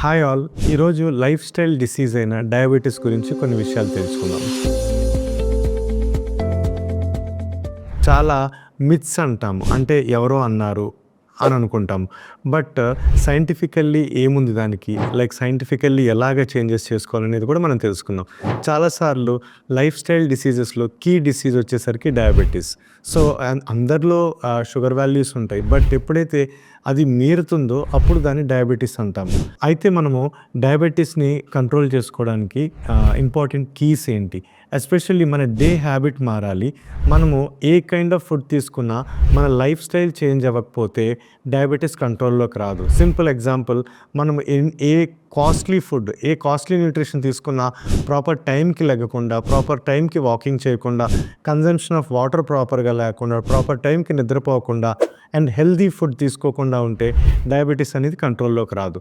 Hi all. ఈరోజు life style disease అయిన diabetes గురించి కొన్ని విషయాలు తెలుసుకుందాం. చాలా మిత్స్ అంటాము, అంటే ఎవరో అన్నారు అని అనుకుంటాం. బట్ సైంటిఫికల్లీ ఏముంది దానికి, లైక్ సైంటిఫికల్లీ ఎలాగ చేంజెస్ చేసుకోవాలనేది కూడా మనం తెలుసుకుందాం. చాలాసార్లు లైఫ్ స్టైల్ డిసీజెస్లో కీ డిసీజ్ వచ్చేసరికి డయాబెటీస్. సో అందరిలో షుగర్ వాల్యూస్ ఉంటాయి, బట్ ఎప్పుడైతే అది మీరుతుందో అప్పుడు దాన్ని డయాబెటీస్ అంటాము. అయితే మనము డయాబెటీస్ని కంట్రోల్ చేసుకోవడానికి ఇంపార్టెంట్ కీస్ ఏంటి, ఎస్పెషల్లీ మన డే హ్యాబిట్ మారాలి. మనము ఏ కైండ్ ఆఫ్ ఫుడ్ తీసుకున్నా మన లైఫ్ స్టైల్ చేంజ్ అవ్వకపోతే డయాబెటీస్ కంట్రోల్లోకి రాదు. సింపుల్ ఎగ్జాంపుల్, మనం ఏ కాస్ట్లీ న్యూట్రిషన్ తీసుకున్నా ప్రాపర్ టైంకి లెగకుండా, ప్రాపర్ టైంకి వాకింగ్ చేయకుండా, కన్జంప్షన్ ఆఫ్ వాటర్ ప్రాపర్గా లేకుండా, ప్రాపర్ టైంకి నిద్రపోకుండా అండ్ హెల్దీ ఫుడ్ తీసుకోకుండా ఉంటే డయాబెటీస్ అనేది కంట్రోల్లోకి రాదు.